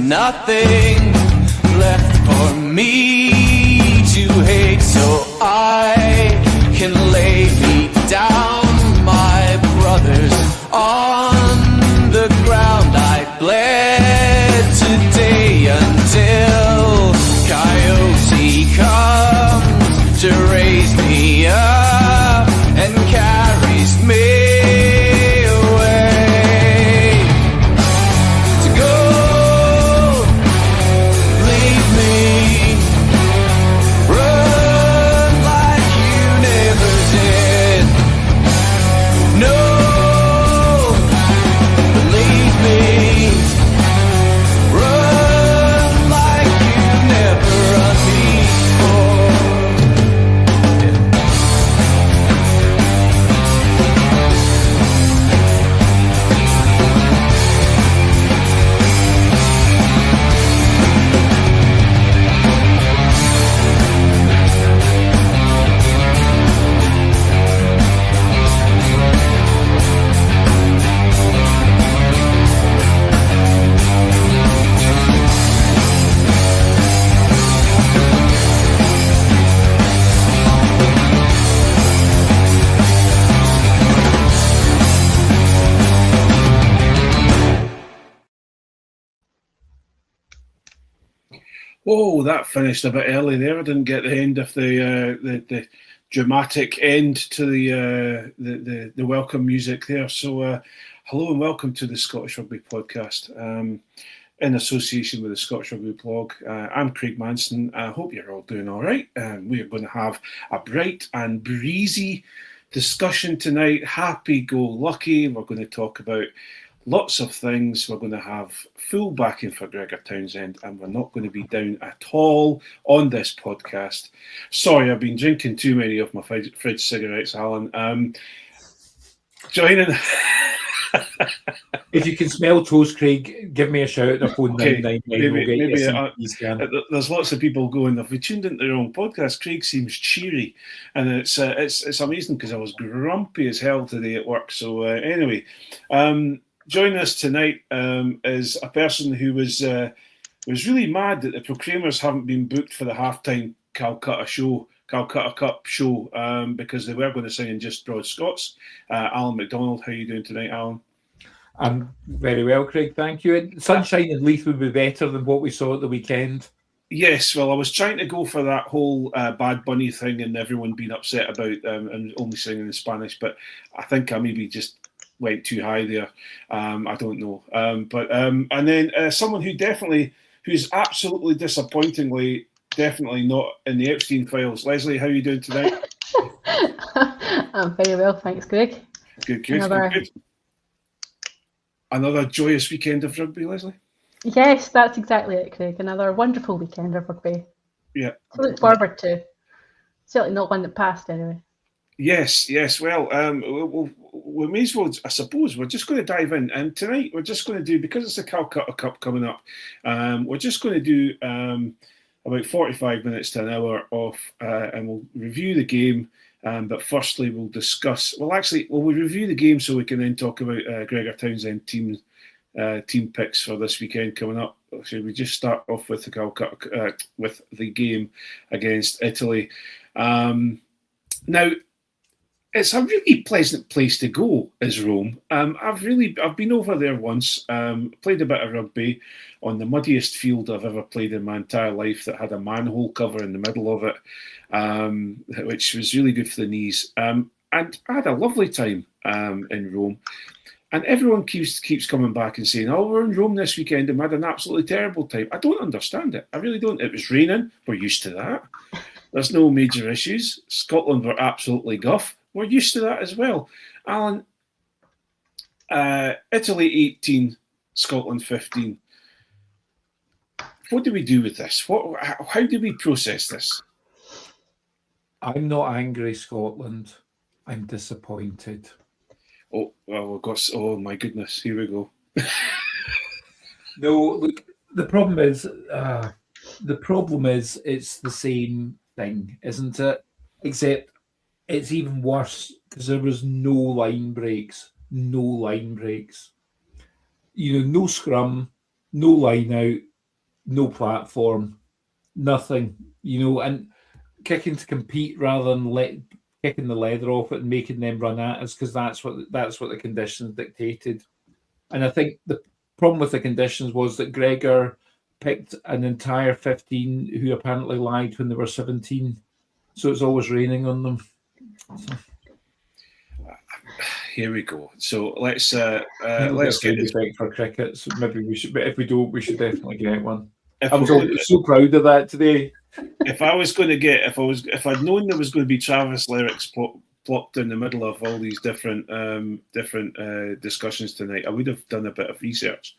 nothing left for me to hate, so I can lay me down, my brothers, on the ground. I bled today until Coyote comes to raise me up and carries me Oh, that finished a bit early there. I didn't get the end of the dramatic end to the welcome music there. So, hello and welcome to the Scottish Rugby Podcast in association with the Scottish Rugby Blog. I'm Craig Manson. I hope you're all doing all right. We are going to have a bright and breezy discussion tonight. Happy-go-lucky. We're going to talk about lots of things. We're going to have full backing for Gregor Townsend, and we're not going to be down at all on this podcast. Sorry, I've been drinking too many of my fridge cigarettes, Alan. Joining... If you can smell toast, Craig, give me a shout at the phone. Okay, 999. There's lots of people going, if we tuned into the wrong podcast, Craig seems cheery. And it's amazing because I was grumpy as hell today at work. So anyway... joining us tonight is a person who was really mad that the Proclaimers haven't been booked for the halftime Calcutta Cup show because they were going to sing in just broad Scots. Alan McDonald, how are you doing tonight, Alan? I'm very well, Craig, thank you. Sunshine in Leith would be better than what we saw at the weekend. Yes, well, I was trying to go for that whole Bad Bunny thing and everyone being upset about and only singing in Spanish, but I think I maybe just went too high there. I don't know. And then someone who's absolutely disappointingly definitely not in the Epstein files. Leslie, how are you doing tonight? I'm very well, thanks, Greg. Good. Another joyous weekend of rugby, Leslie? Yes, that's exactly it, Craig. Another wonderful weekend of rugby. Yeah. To look forward to. Certainly not one that passed, anyway. Yes. Well, we may as well, I suppose, we're just going to dive in. And tonight, we're just going to do, because it's the Calcutta Cup coming up, we're just going to do about 45 minutes to an hour of, and we'll review the game. But firstly, we'll discuss, we'll review the game so we can then talk about Gregor Townsend team picks for this weekend coming up. So we just start off with the Calcutta, with the game against Italy. Now, it's a really pleasant place to go, is Rome. I've been over there once, played a bit of rugby on the muddiest field I've ever played in my entire life that had a manhole cover in the middle of it, which was really good for the knees. And I had a lovely time in Rome. And everyone keeps coming back and saying, oh, we're in Rome this weekend and we had an absolutely terrible time. I don't understand it. I really don't. It was raining. We're used to that. There's no major issues. Scotland were absolutely guff. We're used to that as well. Alan, Italy 18, Scotland 15. What do we do with this? How do we process this? I'm not angry, Scotland. I'm disappointed. Oh, well, we've got... Oh, my goodness. Here we go. No, look, the problem is it's the same thing, isn't it? Except it's even worse because there was no line breaks. You know, no scrum, no line out, no platform, nothing, and kicking to compete rather than kicking the leather off it and making them run at us, because that's what the conditions dictated. And I think the problem with the conditions was that Gregor picked an entire 15 who apparently lied when they were 17. So it's always raining on them. So. Here we go. So let's get respect for cricket. So maybe we should, but if we don't, we should definitely get one. If I was so proud of that today. If I'd known there was going to be Travis lyrics plopped in the middle of all these different discussions tonight, I would have done a bit of research.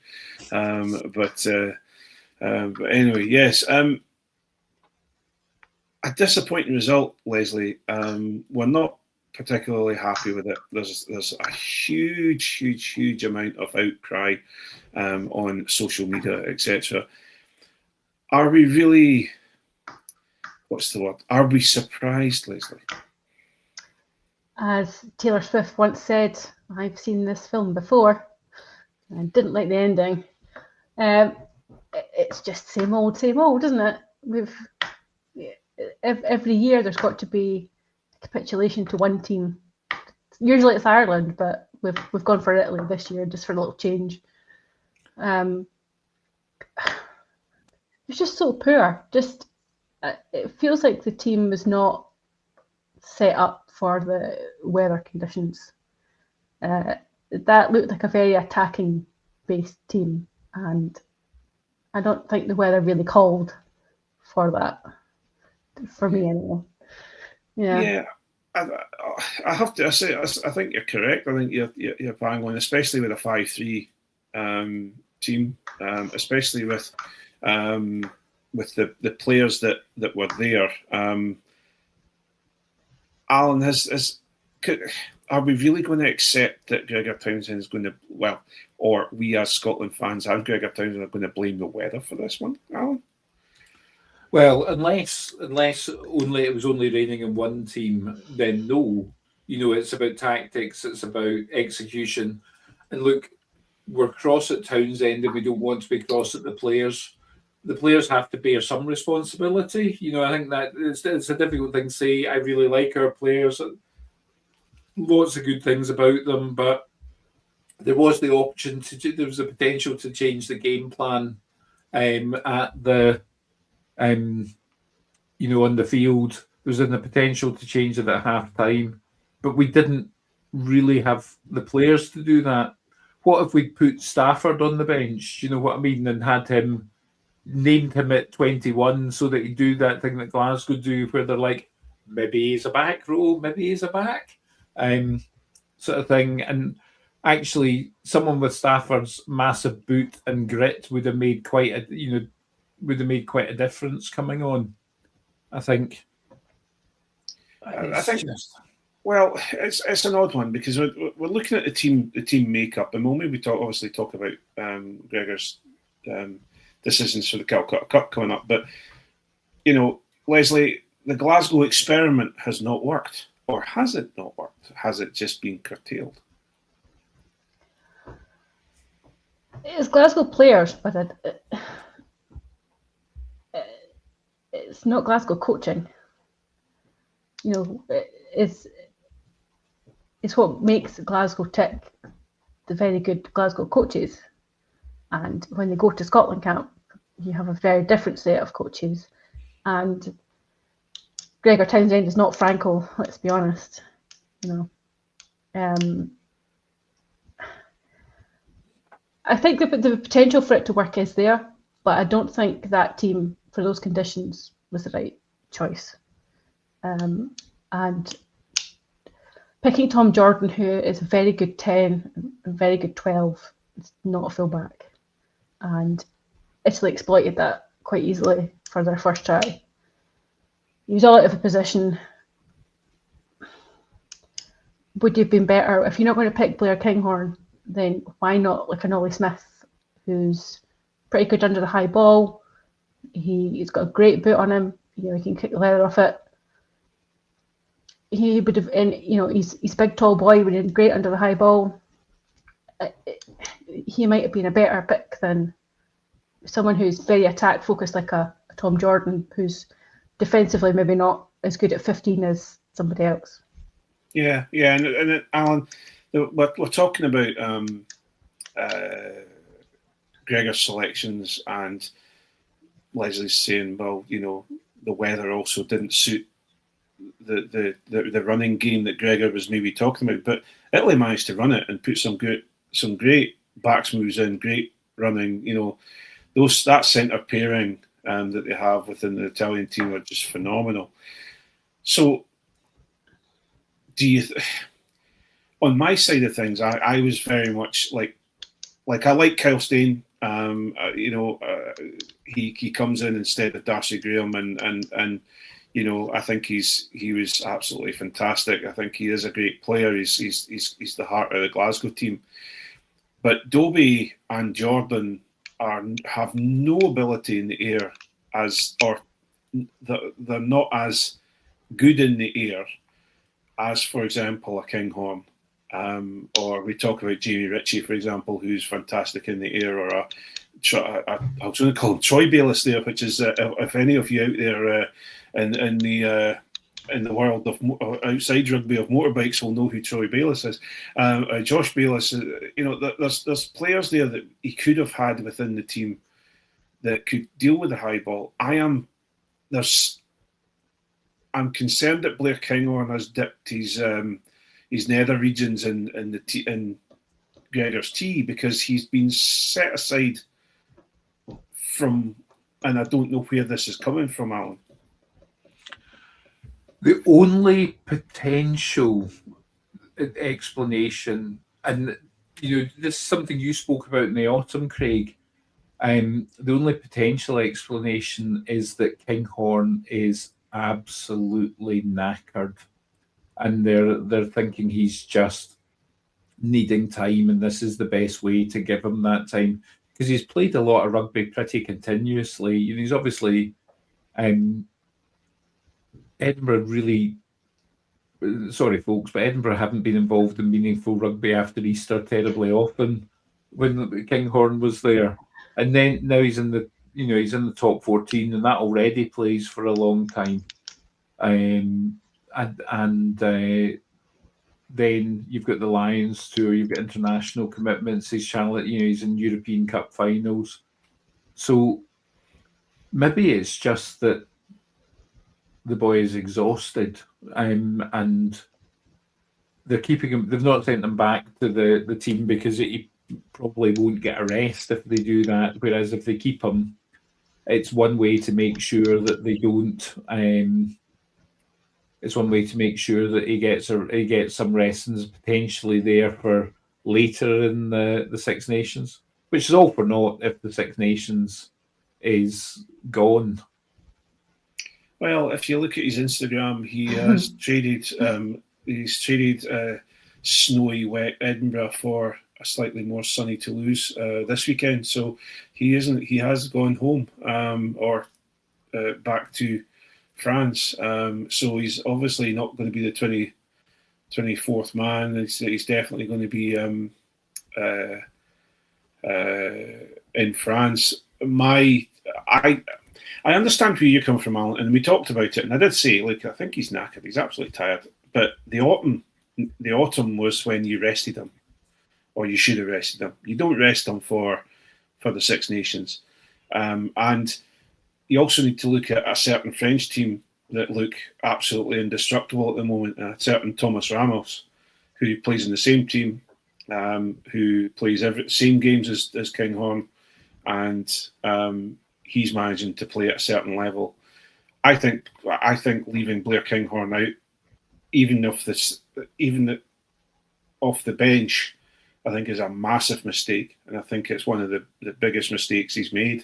But anyway, yes. A disappointing result, Leslie. We're not particularly happy with it. There's a huge amount of outcry on social media, etc. Are we really? What's the word? Are we surprised, Leslie? As Taylor Swift once said, I've seen this film before. I didn't like the ending. It's just same old, isn't it? Every year there's got to be a capitulation to one team. Usually it's Ireland, but we've gone for Italy this year just for a little change. It's just so poor. It feels like the team was not set up for the weather conditions. That looked like a very attacking-based team, and I don't think the weather really called for that. For me, anyway. Yeah. I have to say, I think you're correct. I think you're bang on, especially with a 5-3 team, especially with the players that were there. Alan, are we really going to accept that Gregor Townsend is going to, or we as Scotland fans, are Gregor Townsend are going to blame the weather for this one, Alan? Well, unless it was only raining in one team, then no. It's about tactics, it's about execution. And look, we're cross at Townsend and we don't want to be cross at the players. The players have to bear some responsibility. I think that it's a difficult thing to say. I really like our players. Lots of good things about them, but there was the option there was the potential to change the game plan at the on the field. There was the potential to change it at half time, but we didn't really have the players to do that. What if we put Stafford on the bench? You know what I mean? And had him, named him at 21 so that he'd do that thing that Glasgow do where they're like, maybe he's a back row, maybe he's a back, sort of thing. And actually, someone with Stafford's massive boot and grit would have made quite a difference coming on, I think. Well, it's an odd one because we're looking at the team makeup, and we'll maybe obviously talk about Gregor's decisions for the Calcutta Cup coming up. But Leslie, the Glasgow experiment has not worked, or has it not worked? Has it just been curtailed? It's Glasgow players, but it's not Glasgow coaching. It's what makes Glasgow tick, the very good Glasgow coaches. And when they go to Scotland camp, you have a very different set of coaches. And Gregor Townsend is not Franco, let's be honest. I think the potential for it to work is there, but I don't think that team for those conditions was the right choice. And picking Tom Jordan, who is a very good 10 and very good 12, is not a fullback. And Italy exploited that quite easily for their first try. He was all out of a position. Would you have been better? If you're not going to pick Blair Kinghorn, then why not like an Ollie Smith, who's pretty good under the high ball. He's got a great boot on him. He can kick the leather off it. He would have, and he's a big tall boy, would have been great under the high ball. He might have been a better pick than someone who's very attack focused, like a Tom Jordan, who's defensively maybe not as good at 15 as somebody else. Yeah, and Alan, we're talking about Gregor's selections, and Leslie's saying, well, the weather also didn't suit the running game that Gregor was maybe talking about, but Italy managed to run it and put some great backs moves in, great running. That centre pairing that they have within the Italian team are just phenomenal. So, on my side of things, I was very much like I like Kyle Stein. He comes in instead of Darcy Graham, and I think he was absolutely fantastic. I think he is a great player. He's the heart of the Glasgow team. But Dobie and Jordan have no ability in the air they're not as good in the air as, for example, a Kinghorn. Or we talk about Jamie Ritchie, for example, who's fantastic in the air, or I was going to call him Troy Bayliss there, which is if any of you out there in the world of outside rugby of motorbikes will know who Troy Bayliss is. Josh Bayliss, there's players there that he could have had within the team that could deal with the high ball. I'm concerned that Blair Kinghorn has dipped his nether regions in Gregor's tea, because he's been set aside from, and I don't know where this is coming from, Alan. The only potential explanation, and this is something you spoke about in the autumn, Craig. The only potential explanation is that Kinghorn is absolutely knackered, and they're thinking he's just needing time, and this is the best way to give him that time, because he's played a lot of rugby pretty continuously. He's obviously Edinburgh really, sorry folks, but Edinburgh haven't been involved in meaningful rugby after Easter terribly often when Kinghorn was there, and then now he's in the top 14, and that already plays for a long time, and then you've got the Lions tour, you've got international commitments. He's in European Cup finals, so maybe it's just that the boy is exhausted, and they're keeping him. They've not sent him back to the team because he probably won't get a rest if they do that. Whereas if they keep him, it's one way to make sure that they don't. It's one way to make sure that he gets some rest and is potentially there for later in the Six Nations, which is all for naught if the Six Nations is gone. Well, if you look at his Instagram, he has traded. He's traded snowy, wet Edinburgh for a slightly more sunny Toulouse this weekend. So he isn't. He has gone home or back to France. So he's obviously not going to be the 24th man. He's definitely going to be in France. I understand where you come from, Alan, and we talked about it, and I did say, I think he's knackered. He's absolutely tired. But the autumn was when you rested him, or you should have rested him. You don't rest him for the Six Nations. And you also need to look at a certain French team that look absolutely indestructible at the moment, a certain Thomas Ramos, who plays in the same team, who plays same games as Kinghorn, and he's managing to play at a certain level. I think leaving Blair Kinghorn out, even off the bench, I think is a massive mistake, and I think it's one of the biggest mistakes he's made,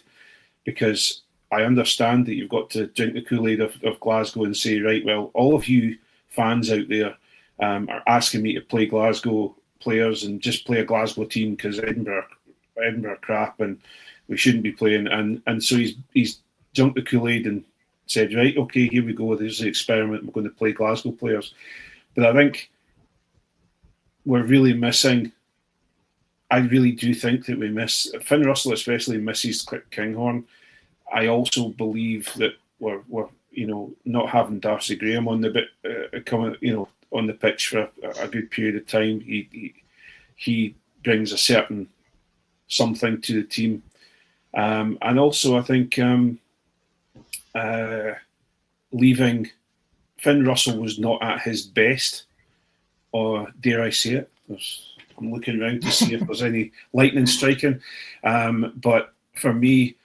because I understand that you've got to drink the Kool-Aid of Glasgow and say, right, well, all of you fans out there are asking me to play Glasgow players and just play a Glasgow team because Edinburgh crap and we shouldn't be playing. And so he's junked the Kool-Aid and said, right, okay, here we go. There's the experiment. We're going to play Glasgow players. But I think we're really missing I really do think that we miss Finn Russell, especially misses Kinghorn. I also believe that we're not having Darcy Graham on the bit coming on the pitch for a good period of time. He brings a certain something to the team, and also I think leaving Finn Russell was not at his best, or dare I say it. I'm looking around to see if there's any lightning striking, but for me,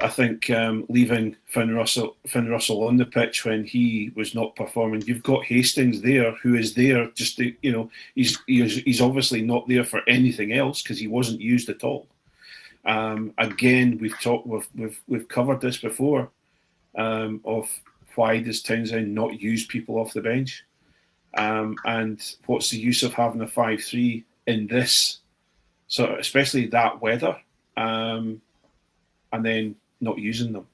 I think leaving Finn Russell on the pitch when he was not performing. You've got Hastings there, who is there just to, he's obviously not there for anything else because he wasn't used at all. Again, we've covered this before of why does Townsend not use people off the bench, and what's the use of having a 5-3 in this sort of, especially that weather, and then not using them,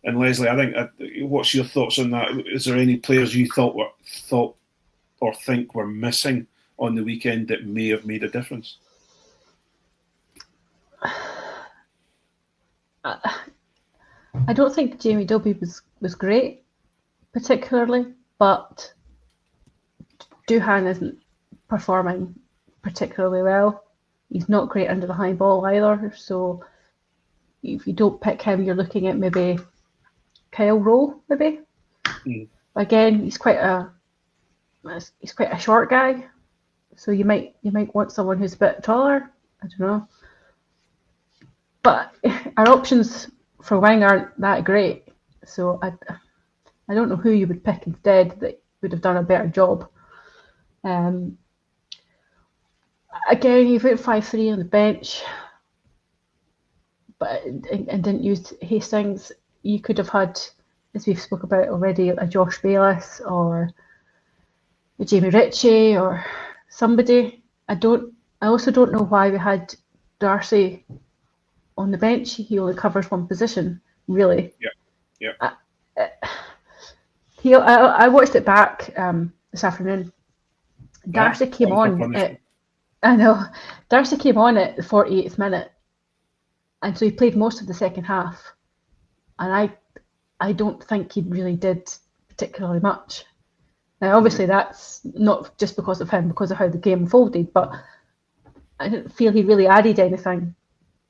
And Leslie, I think, what's your thoughts on that? Is there any players you thought or think were missing on the weekend that may have made a difference? I don't think Jamie Dobie was great, particularly, but Doohan isn't performing particularly well. He's not great under the high ball either, so if you don't pick him, you're looking at maybe Kyle Rowe, maybe. Again, he's quite a short guy, so you might want someone who's a bit taller. I don't know, but our options for wing aren't that great, so I don't know who you would pick instead that would have done a better job. Again, you've got 5-3 on the bench, but and didn't use Hastings. You could have had, as we've spoke about already, a Josh Bayliss or a Jamie Ritchie or somebody. I also don't know why we had Darcy on the bench. He only covers one position, really. Yeah. I watched it back this afternoon. Darcy came on at, Darcy came on at the 48th minute, and so he played most of the second half, and I don't think he really did particularly much. Now, obviously, that's not just because of him, because of how the game unfolded, but I didn't feel he really added anything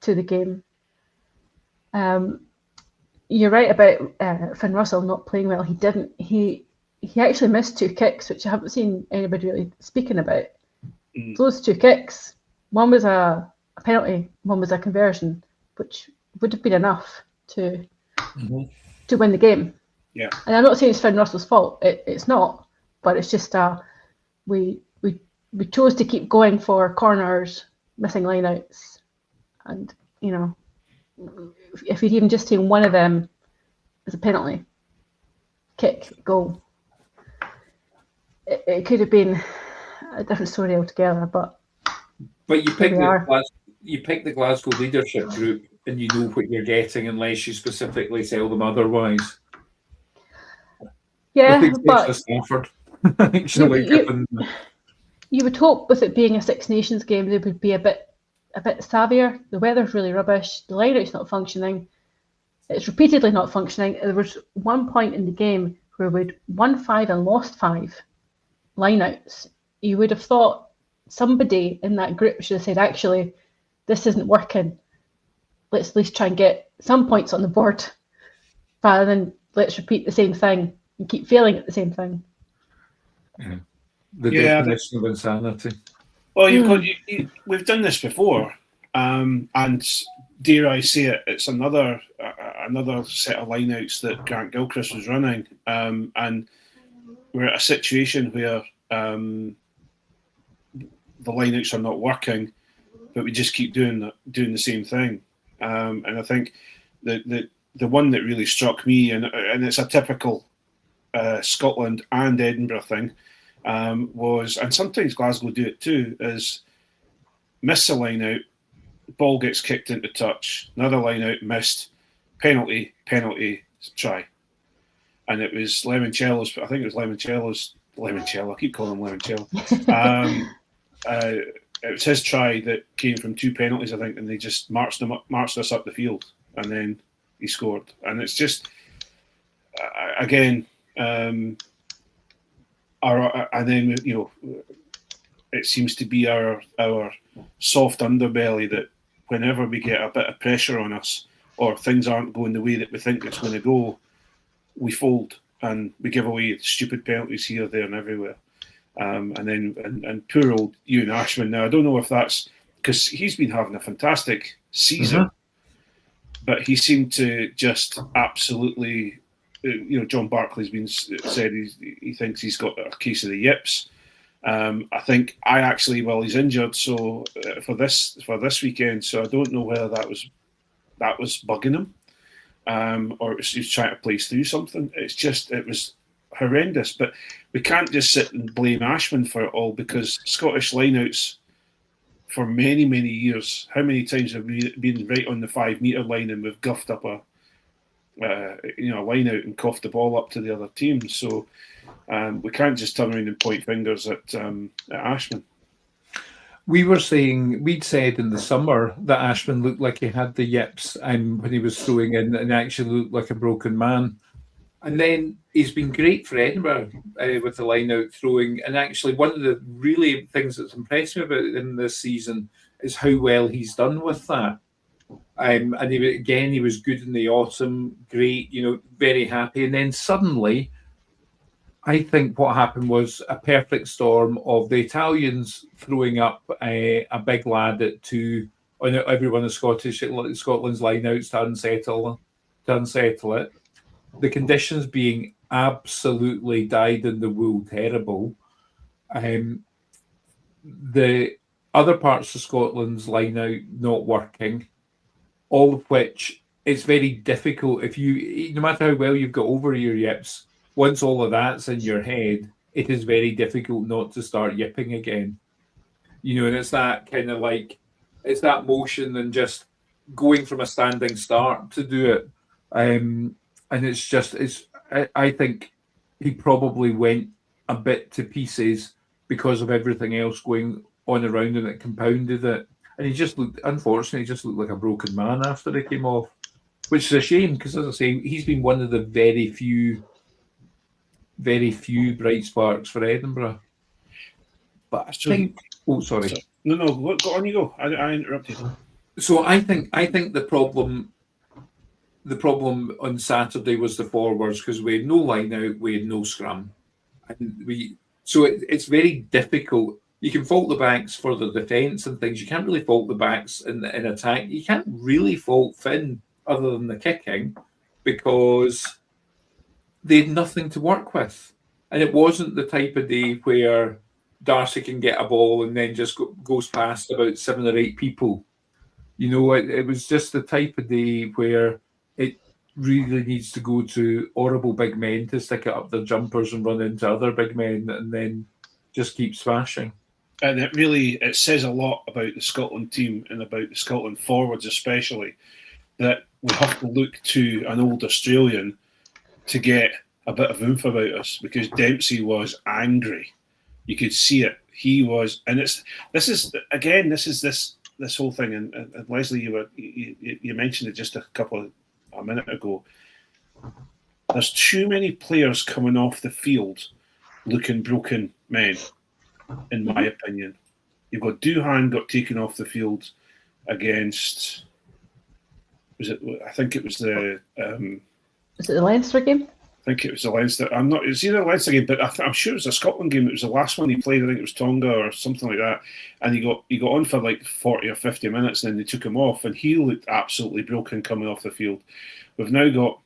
to the game. You're right about Finn Russell not playing well. He didn't. He actually missed 2 kicks, which I haven't seen anybody really speaking about. Those 2 kicks, one was a penalty, one was a conversion, which would have been enough to win the game. Yeah. And I'm not saying it's Finn Russell's fault. It's not, but it's just we chose to keep going for corners, missing lineouts, and if you'd even just taken one of them as a penalty, kick, goal, it could have been a different story altogether. But you pick the Glasgow leadership group, and you know what you're getting unless you specifically tell them otherwise. Yeah, but you would hope with it being a Six Nations game, they would be a bit savvier. The weather's really rubbish. The lineout's not functioning. It's repeatedly not functioning. There was one point in the game where we'd won 5 and lost 5 lineouts. You would have thought somebody in that group should have said, actually, this isn't working. Let's at least try and get some points on the board rather than let's repeat the same thing and keep failing at the same thing. Yeah. The definition of insanity. Well, we've done this before, and dare I say it, it's another set of lineouts that Grant Gilchrist was running, and we're at a situation where the lineouts are not working, but we just keep doing the same thing. And I think the one that really struck me, and it's a typical Scotland and Edinburgh thing, was, and sometimes Glasgow do it too, is miss a line out, ball gets kicked into touch, another line out missed, penalty, try. And it was Lemoncello's, I think it was Lemoncello, I keep calling him Lemoncello. it was his try that came from 2 penalties, I think, and they just marched us up the field, and then he scored. And it's just, again, and then it seems to be our soft underbelly that whenever we get a bit of pressure on us or things aren't going the way that we think it's going to go, we fold and we give away stupid penalties here, there, and everywhere. And poor old Ewan Ashman. Now I don't know if that's because he's been having a fantastic season, but he seemed to just absolutely. John Barclay's been said he thinks he's got a case of the yips. I think he's injured, so for this weekend. So I don't know whether that was bugging him, or he's trying to play through something. It was horrendous. But we can't just sit and blame Ashman for it all, because Scottish lineouts for many, many years. How many times have we been right on the 5 metre line and we've guffed up a line out and coughed the ball up to the other team? So we can't just turn around and point fingers at Ashman. We'd said in the summer that Ashman looked like he had the yips when he was throwing in, and actually looked like a broken man. And then he's been great for Edinburgh with the line out throwing. And actually, one of the really things that's impressed me about him this season is how well he's done with that. And he was good in the autumn, great, very happy. And then suddenly, I think what happened was a perfect storm of the Italians throwing up a big lad at 2 on every one of Scotland's lineouts to unsettle it. The conditions being absolutely dyed-in-the-wool terrible. The other parts of Scotland's lineout not working, all of which it's very difficult no matter how well you've got over your yips, once all of that's in your head, it is very difficult not to start yipping again. And it's that kind of it's that motion and just going from a standing start to do it. And I think he probably went a bit to pieces because of everything else going on around him that compounded it. And unfortunately, he just looked like a broken man after he came off, which is a shame because, as I say, he's been one of the very few bright sparks for Edinburgh. But I think... Oh, sorry. No, go on, you go. I interrupted. So I think the problem on Saturday was the forwards, because we had no line out, we had no scrum. And it's very difficult. You can fault the backs for the defence and things. You can't really fault the backs in attack. You can't really fault Finn other than the kicking, because they had nothing to work with. And it wasn't the type of day where Darcy can get a ball and then just goes past about 7 or 8 people. It was just the type of day where it really needs to go to horrible big men to stick it up their jumpers and run into other big men and then just keep smashing. And it says a lot about the Scotland team and about the Scotland forwards especially, that we have to look to an old Australian to get a bit of oomph about us, because Dempsey was angry. You could see it. He was, and this whole thing. And Leslie, you mentioned it just a minute ago. There's too many players coming off the field looking broken men, in my opinion. You've got Doohan got taken off the field against. I think it was the. Was it the Leinster game? I think it was the Leinster. It was either the Leinster game, but I'm sure it was a Scotland game. It was the last one he played. I think it was Tonga or something like that. And he got on for like 40 or 50 minutes, and then they took him off, and he looked absolutely broken coming off the field. We've now got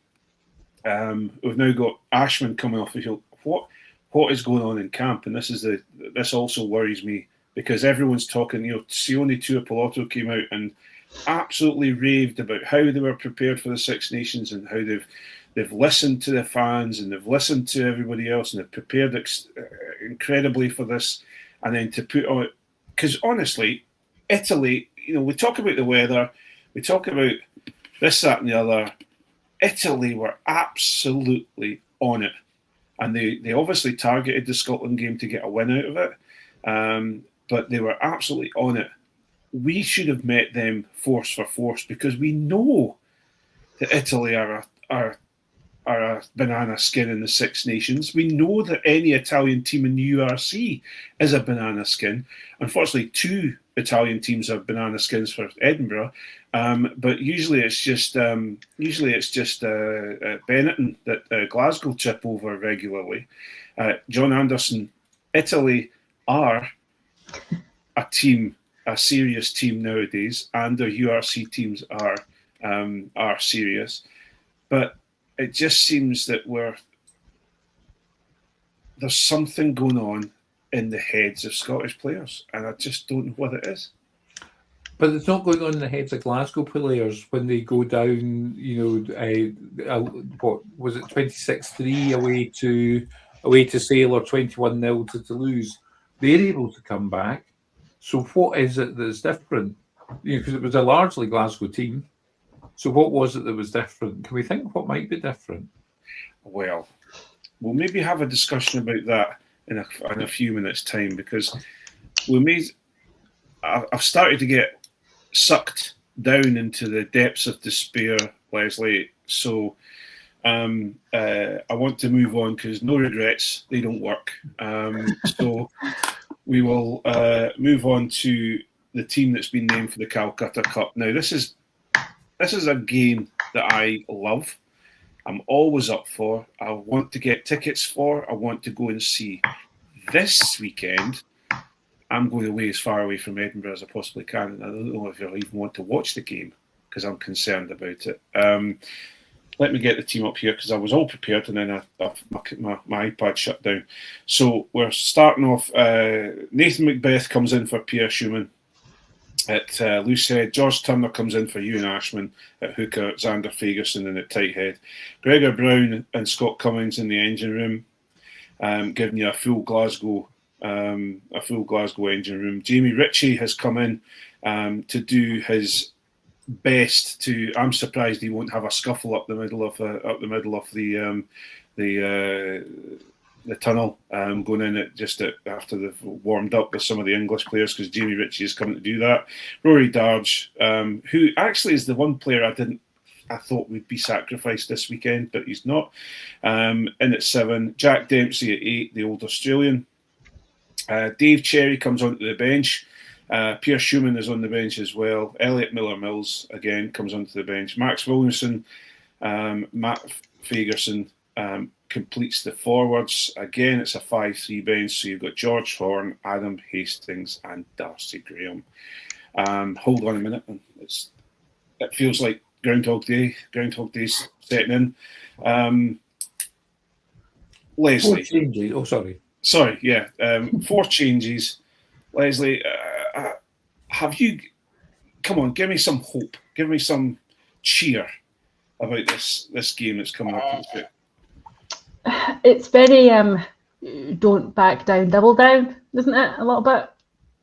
Ashman coming off the field. What is going on in camp? And this also worries me, because everyone's talking. Sione Tuipulotu came out and absolutely raved about how they were prepared for the Six Nations and how they've listened to the fans and they've listened to everybody else and they've prepared incredibly for this. And then to put on, because honestly, Italy, we talk about the weather, we talk about this, that, and the other. Italy were absolutely on it, and they obviously targeted the Scotland game to get a win out of it. but they were absolutely on it. We should have met them force for force because we know that Italy are a banana skin in the Six Nations. We know that any Italian team in the URC is a banana skin. Unfortunately, 2 Italian teams are banana skins for Edinburgh, but usually it's just Benetton that Glasgow chip over regularly. John Anderson, Italy are a team, a serious team nowadays, and their URC teams are serious, but it just seems that there's something going on in the heads of Scottish players, and I just don't know what it is. But it's not going on in the heads of Glasgow players when they go down, what was it, 26-3 away to Sale or 21-0 to Toulouse. They're able to come back. So what is it that's different? Because it was a largely Glasgow team. So what was it that was different? Can we think what might be different? Well, we'll maybe have a discussion about that in a few minutes' time, because I've started to get sucked down into the depths of despair, Leslie. So I want to move on because no regrets, they don't work. So we will move on to the team that's been named for the Calcutta Cup. Now, this is a game that I love. I'm always up for. I want to get tickets for. I want to go and see. This weekend, I'm going away as far away from Edinburgh as I possibly can. And I don't know if I'll even want to watch the game because I'm concerned about it. Let me get the team up here because I was all prepared and then my iPad shut down. So we're starting off. Nathan Macbeth comes in for Pierre Schumann at loose head. George Turner comes in for Ewan Ashman at hooker. Xander Fagerson in at tight head. Gregor Brown and Scott Cummings in the engine room, giving you a full Glasgow engine room. Jamie Ritchie has come in to do his best to. I'm surprised he won't have a scuffle up the middle of the tunnel, going in after they've warmed up with some of the English players, because Jamie Ritchie is coming to do that. Rory Darge, who actually is the one player I thought would be sacrificed this weekend, but he's not. In at 7, Jack Dempsey at 8, the old Australian. Dave Cherry comes onto the bench. Pierre Schumann is on the bench as well. Elliot Miller-Mills again comes onto the bench. Max Williamson, Matt Fagerson completes the forwards. Again, it's a 5-3 bench, so you've got George Horn, Adam Hastings, and Darcy Graham. Hold on a minute. It feels like Groundhog Day's setting in. Leslie. 4 changes. Oh, sorry. Sorry, yeah. 4 changes. Leslie, have you... Come on, give me some hope. Give me some cheer about this game that's coming up. It's very don't back down, double down, isn't it? A little bit.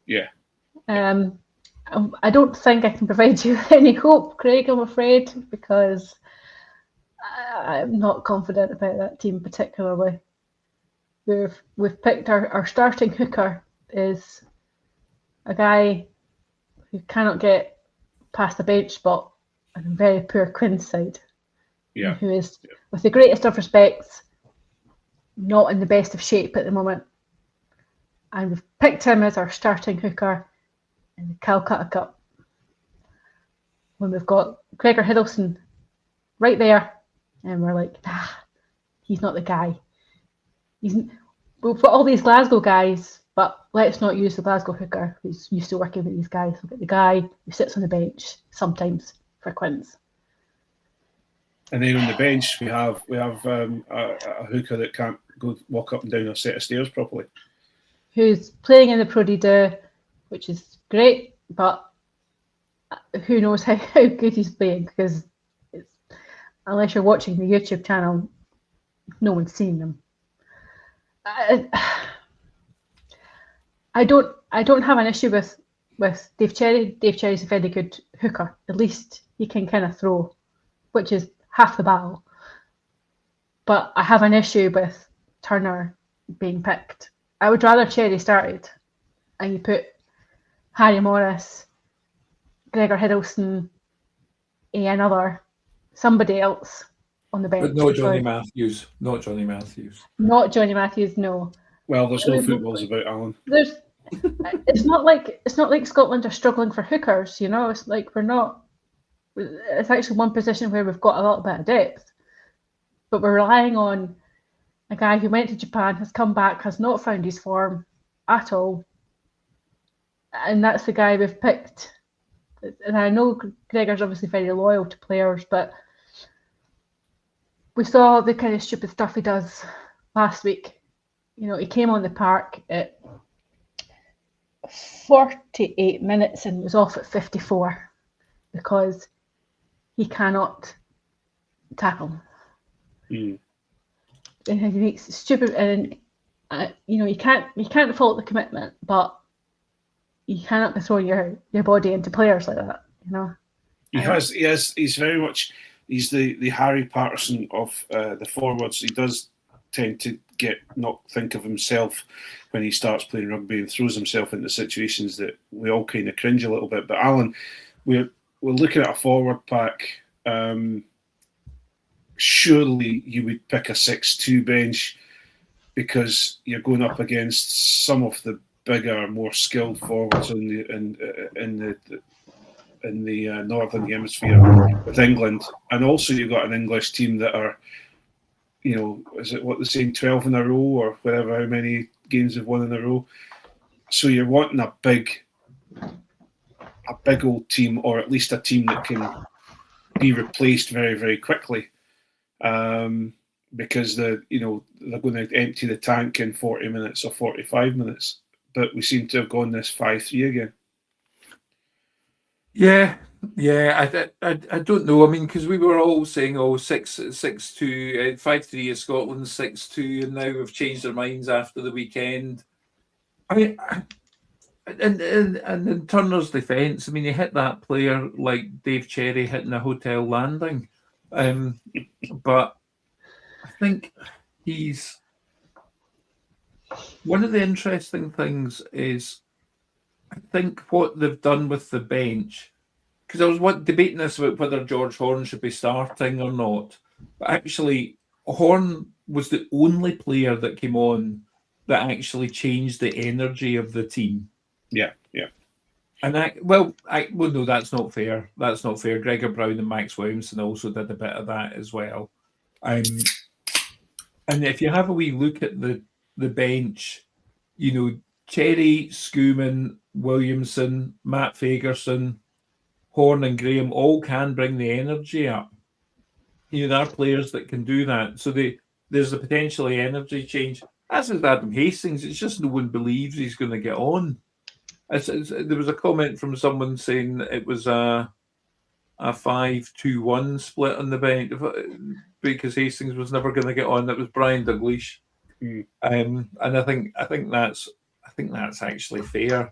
Yeah. I don't think I can provide you any hope, Craig, I'm afraid, because I'm not confident about that team particularly. We've picked our starting hooker is a guy who cannot get past the bench spot on a very poor Quins side. Yeah. Who is, with the greatest of respects, not in the best of shape at the moment. And we've picked him as our starting hooker in the Calcutta Cup, when we've got Gregor Hiddleston right there, and we're like, he's not the guy. We've got all these Glasgow guys, but let's not use the Glasgow hooker who's used to working with these guys. We've got the guy who sits on the bench sometimes for Quins. And then on the bench, we have a hooker that can't walk up and down a set of stairs properly. Who's playing in the Pro D2, which is great, but who knows how good he's playing, because unless you're watching the YouTube channel, no one's seen them. I don't have an issue with Dave Cherry. Dave Cherry's a very good hooker. At least he can kind of throw, which is half the battle. But I have an issue with Turner being picked. I would rather Cherry started and you put Harry Morris, Gregor Hiddleston, somebody else on the bench. But no Johnny Matthews. Not Johnny Matthews. Not Johnny Matthews, no. Well, there's no footballs about, Alan. It's not like Scotland are struggling for hookers, you know. It's like we're not. It's actually one position where we've got a little bit of depth, but we're relying on a guy who went to Japan, has come back, has not found his form at all, and that's the guy we've picked. And I know Gregor's obviously very loyal to players, but we saw the kind of stupid stuff he does last week. You know, he came on the park at 48 minutes and was off at 54 because he cannot tackle. Mm. And he makes stupid, and you know, you can't fault the commitment, but you cannot be throwing your body into players like that, you know. He's very much, he's the Harry Patterson of the forwards. He does tend to not think of himself when he starts playing rugby and throws himself into situations that we all kind of cringe a little bit. But Alan, we're looking at a forward pack. Surely you would pick a 6-2 bench because you're going up against some of the bigger, more skilled forwards in the Northern Hemisphere with England, and also you've got an English team that are, you know, is it what they're saying, 12 in a row or whatever, how many games they've won in a row. So you're wanting a big old team, or at least a team that can be replaced very, very quickly, because they're going to empty the tank in 40 minutes or 45 minutes. But we seem to have gone this 5-3 again. Yeah, I don't know. I mean, because we were all saying, 6-2, 5-3 is Scotland, 6-2, and now we've changed our minds after the weekend. I mean, and in Turner's defence, I mean, he hit that player like Dave Cherry hitting a hotel landing. But I think he's... One of the interesting things is, I think what they've done with the bench, because I was debating this about whether George Horne should be starting or not, but actually Horne was the only player that came on that actually changed the energy of the team. Yeah. And no, that's not fair. That's not fair. Gregor Brown and Max Williamson also did a bit of that as well. And if you have a wee look at the bench, you know, Cherry, Schoeman, Williamson, Matt Fagerson, Horne and Graham all can bring the energy up. You know, there are players that can do that. So there's a potentially energy change. As is Adam Hastings, it's just no one believes he's going to get on. There was a comment from someone saying that it was a 5-2-1 split on the bench because Hastings was never going to get on. That was Brian Dalglish. And I think that's actually fair.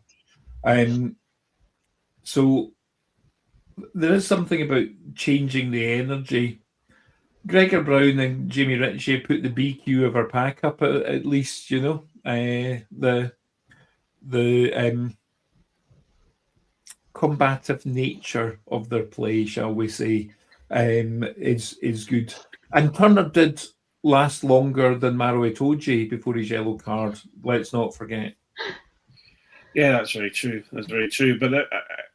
So there is something about changing the energy. Gregor Brown and Jamie Ritchie put the BQ of our pack up at least, you know. The combative nature of their play, shall we say, is good. And Turner did last longer than Maro Itoje before his yellow card. Let's not forget. Yeah, that's very true. But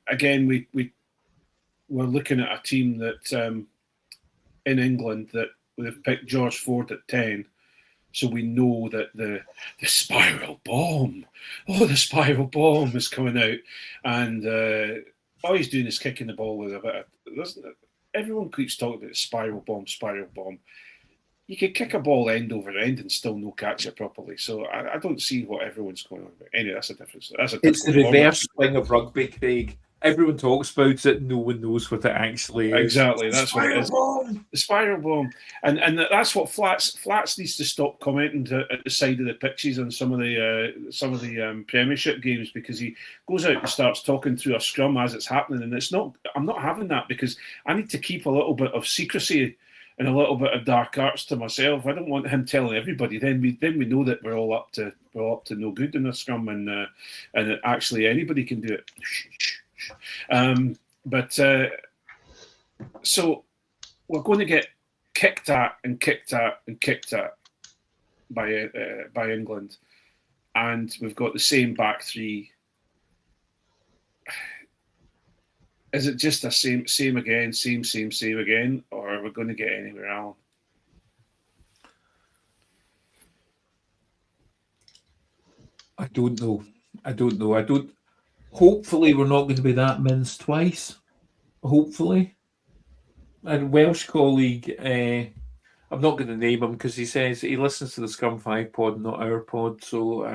again, we're looking at a team that in England that they've picked George Ford at 10. So we know that the spiral bomb, the spiral bomb is coming out, and all he's doing is kicking the ball with a bit of. Everyone keeps talking about spiral bomb. You could kick a ball end over end and still no catch it properly. So I don't see what everyone's going on about. Anyway, that's a difference. It's the reverse thing of rugby, Craig. Everyone talks about it. No one knows what it actually is. Exactly, that's what it is. The spiral bomb, and that's what Flats needs to stop commenting at the side of the pitches on some of the Premiership games, because he goes out and starts talking through a scrum as it's happening, and it's not. I'm not having that, because I need to keep a little bit of secrecy and a little bit of dark arts to myself. I don't want him telling everybody. Then we know that we're all up to no good in the scrum, and actually anybody can do it. So we're going to get kicked at by England, and we've got the same back three. Is it just a same again, same again, or are we going to get anywhere, Alan? I don't know. Hopefully, we're not going to be that minced twice. Hopefully. A Welsh colleague, I'm not going to name him because he says he listens to the Scrum 5 pod, not our pod. So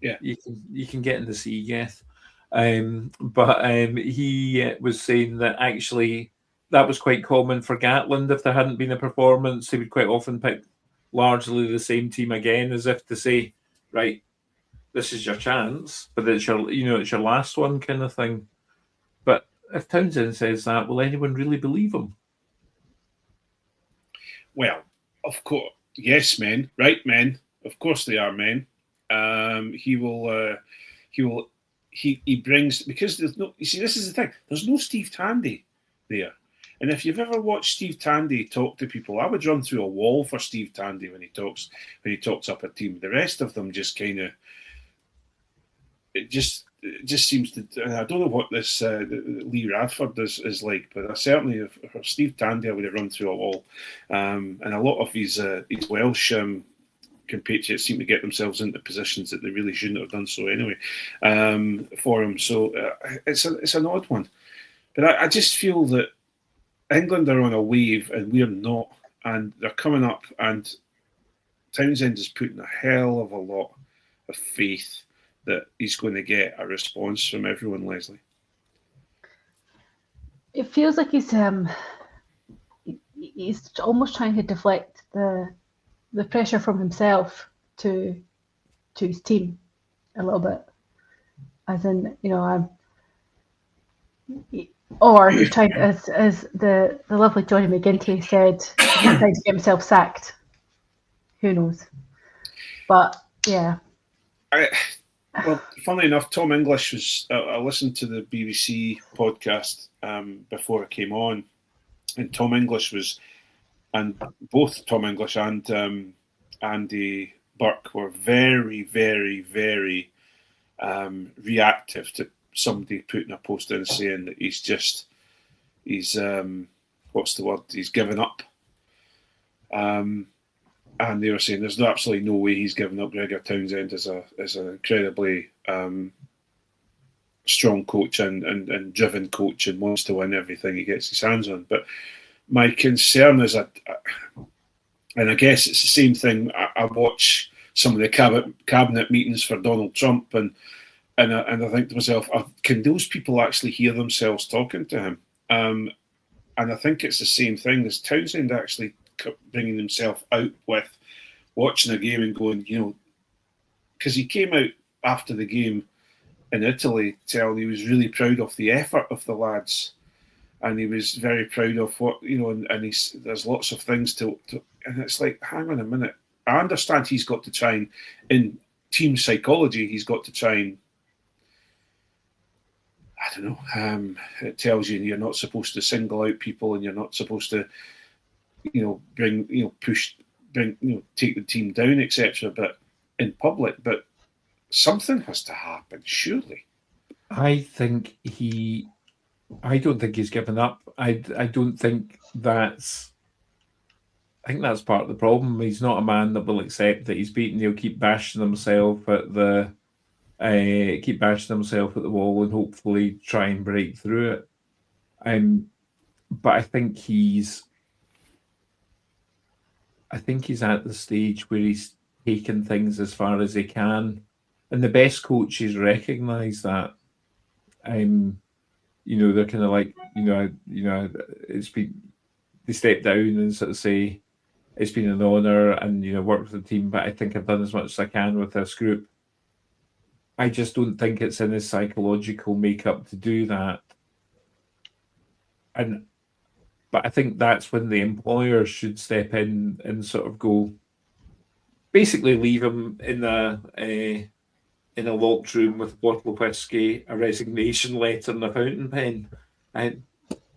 yeah, you can get in the sea, Geth. But he was saying that actually that was quite common for Gatland. If there hadn't been a performance, he would quite often pick largely the same team again, as if to say, right, this is your chance, but it's your last one kind of thing. But if Townsend says that, will anyone really believe him? Well, of course, yes, men, right, men. Of course, they are men. He brings, because there's no. You see, this is the thing. There's no Steve Tandy there, and if you've ever watched Steve Tandy talk to people, I would run through a wall for Steve Tandy when he talks up a team. The rest of them just kind of. It just seems to. I don't know what this Lee Radford is like, but I certainly, for Steve Tandy, I would have run through a wall. And a lot of these Welsh compatriots seem to get themselves into positions that they really shouldn't have done so anyway for him. So it's an odd one. But I just feel that England are on a wave and we're not. And they're coming up, and Townsend is putting a hell of a lot of faith that he's going to get a response from everyone, Leslie. It feels like he's almost trying to deflect the pressure from himself to his team a little bit, as in, or he's trying, as the lovely Johnny McGinty said, he's trying to get himself sacked. Who knows? But yeah. Well, funnily enough, Tom English was. I listened to the BBC podcast before it came on, and Tom English was, and both Tom English and Andy Burke were very, very, very reactive to somebody putting a post in saying that he's what's the word? He's given up. And they were saying there's absolutely no way he's given up. Gregor Townsend as an incredibly strong coach and driven coach and wants to win everything he gets his hands on. But my concern is and I guess it's the same thing. I watch some of the cabinet meetings for Donald Trump, and I think to myself, can those people actually hear themselves talking to him? And I think it's the same thing. As Townsend actually bringing himself out with watching a game and going, because he came out after the game in Italy telling he was really proud of the effort of the lads, and he was very proud of what, and there's lots of things to and it's like, hang on a minute. I understand he's got to try and, in team psychology, he's got to try and, I don't know, it tells you you're not supposed to single out people and you're not supposed to take the team down, etc. But in public, but something has to happen, surely. I don't think he's given up. I don't think that's. I think that's part of the problem. He's not a man that will accept that he's beaten. He'll keep bashing himself at the wall and hopefully try and break through it. But I think he's at the stage where he's taken things as far as he can, and the best coaches recognise that. They're kind of like, it's been, they step down and sort of say, it's been an honour and, work with the team, but I think I've done as much as I can with this group. I just don't think it's in his psychological makeup to do that. But I think that's when the employers should step in and sort of go, basically leave him in a locked room with a bottle of whiskey, a resignation letter, and a fountain pen, and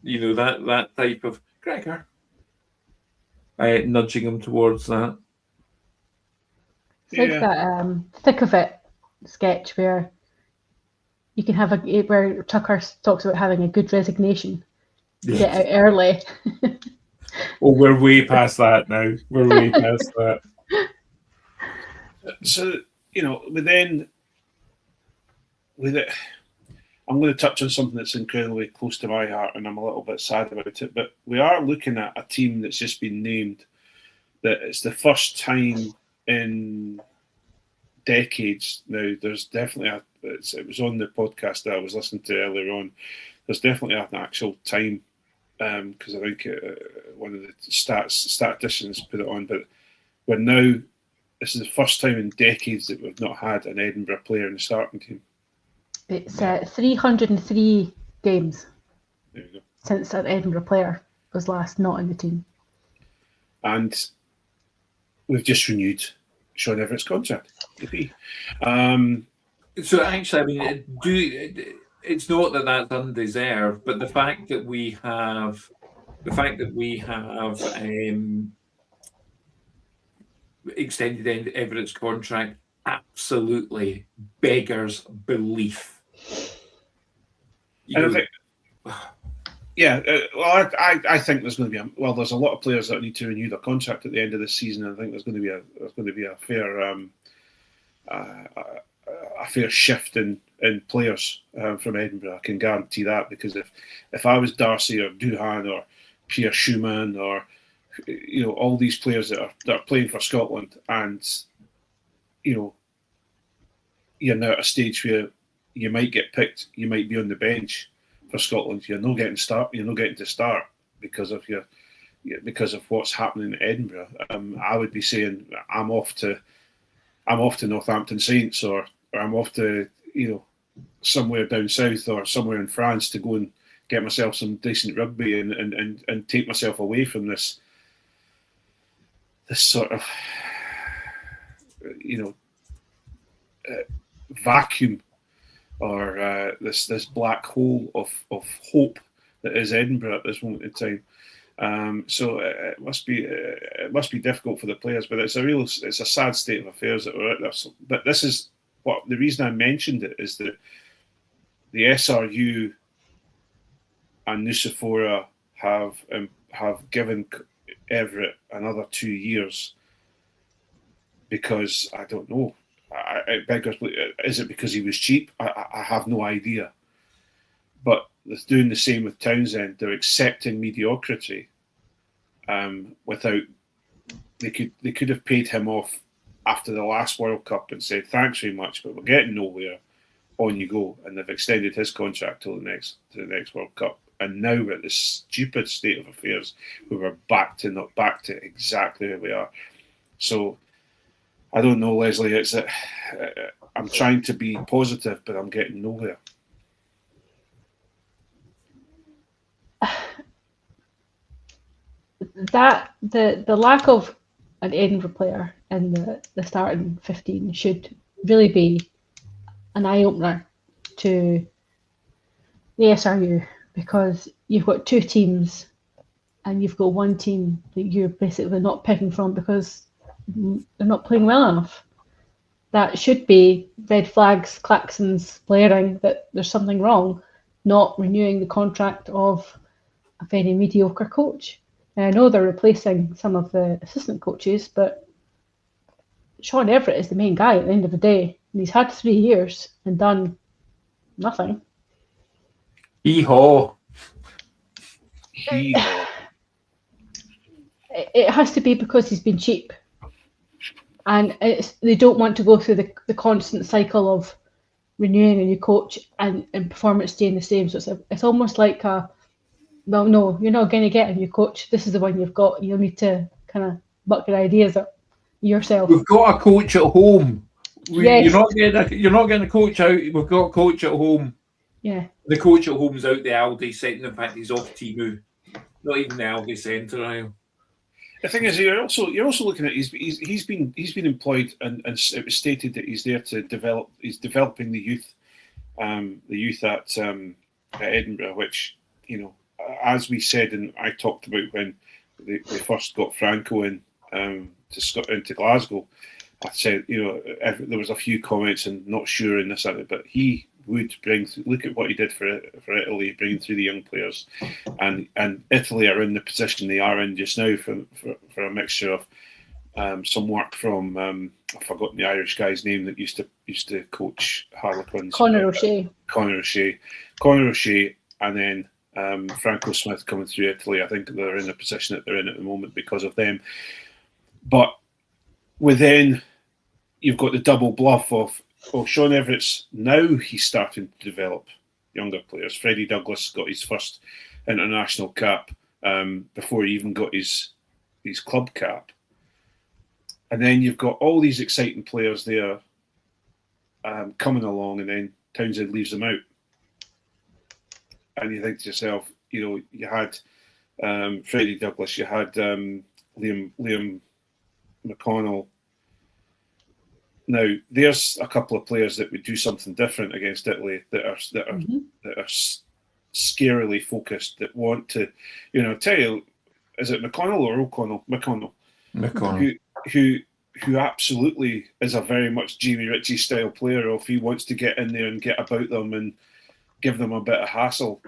that type of Gregor, nudging him towards that. It's like that Thick of It sketch where you can have where Tucker talks about having a good resignation. Get out early. Oh, we're way past that now. We're way past that. So, I'm going to touch on something that's incredibly close to my heart, and I'm a little bit sad about it, but we are looking at a team that's just been named that it's the first time in decades now. There's definitely it was on the podcast that I was listening to earlier on. There's definitely an actual time, because I think one of the statisticians put it on, but this is the first time in decades that we've not had an Edinburgh player in the starting team. It's 303 games since an Edinburgh player was last not in the team. And we've just renewed Sean Everett's contract. So actually, I mean, it's not that that's undeserved, but the fact that we have extended Everett's contract absolutely beggars belief. I think there's going to be there's a lot of players that need to renew their contract at the end of the season. I think there's going to be a fair shift in players from Edinburgh. I can guarantee that, because if I was Darcy or Duhan or Pierre Schumann or all these players that are playing for Scotland, and you're now at a stage where you might get picked, you might be on the bench for Scotland. You're not getting to start because of what's happening in Edinburgh. I would be saying I'm off to Northampton Saints, or I'm off to somewhere down south or somewhere in France to go and get myself some decent rugby and take myself away from this sort of vacuum, or this black hole of hope that is Edinburgh at this moment in time. So it must be difficult for the players, but it's a sad state of affairs that we're at there. So, but this is the reason I mentioned it is that the SRU and Nusafora have given Everett another 2 years, because I don't know. Is it because he was cheap? I have no idea. But they're doing the same with Townsend. They're accepting mediocrity. Without they could have paid him off after the last World Cup and said thanks very much, but we're getting nowhere. On you go, and they've extended his contract till the next World Cup. And now we're at this stupid state of affairs where we're back to exactly where we are. So I don't know, Leslie. It's that I'm trying to be positive, but I'm getting nowhere. That the lack of an Edinburgh player in the starting 15 should really be an eye opener to the SRU, because you've got two teams and you've got one team that you're basically not picking from because they're not playing well enough. That should be red flags, klaxons blaring that there's something wrong, not renewing the contract of a very mediocre coach. And I know they're replacing some of the assistant coaches, but Sean Everett is the main guy at the end of the day. And he's had 3 years and done nothing. Hee-haw. It has to be because he's been cheap. And they don't want to go through the constant cycle of renewing a new coach and performance staying the same. So it's almost like no, you're not going to get a new coach. This is the one you've got. You'll need to kind of buck your ideas up yourself. We've got a coach at home. Yes. You're not getting a coach out. We've got a coach at home. Yeah. The coach at home's out the Aldi setting. In fact, he's off Timu. Not even the Aldi Centre aisle. The thing is, you're also looking at he's been employed, and it was stated that he's there to develop. He's developing the youth at Edinburgh, which, you know, as we said and I talked about when they first got Franco in into Glasgow. I said, you know, there was a few comments and not sure in this, but he would look at what he did for Italy, bringing through the young players, and Italy are in the position they are in just now for a mixture of some work from I've forgotten the Irish guy's name that used to coach Harlequins. Conor O'Shea, and then Franco Smith coming through Italy. I think they're in the position that they're in at the moment because of them. But within, you've got the double bluff of, Sean Everett's now he's starting to develop younger players. Freddie Douglas got his first international cap before he even got his club cap. And then you've got all these exciting players there coming along, and then Townsend leaves them out. And you think to yourself, you know, you had Freddie Douglas, you had Liam McConnell. Now, there's a couple of players that would do something different against Italy that are scarily focused, that want to, you know, tell you, is it McConnell or O'Connell? McConnell. Who absolutely is a very much Jamie Ritchie style player. If he wants to get in there and get about them and give them a bit of hassle.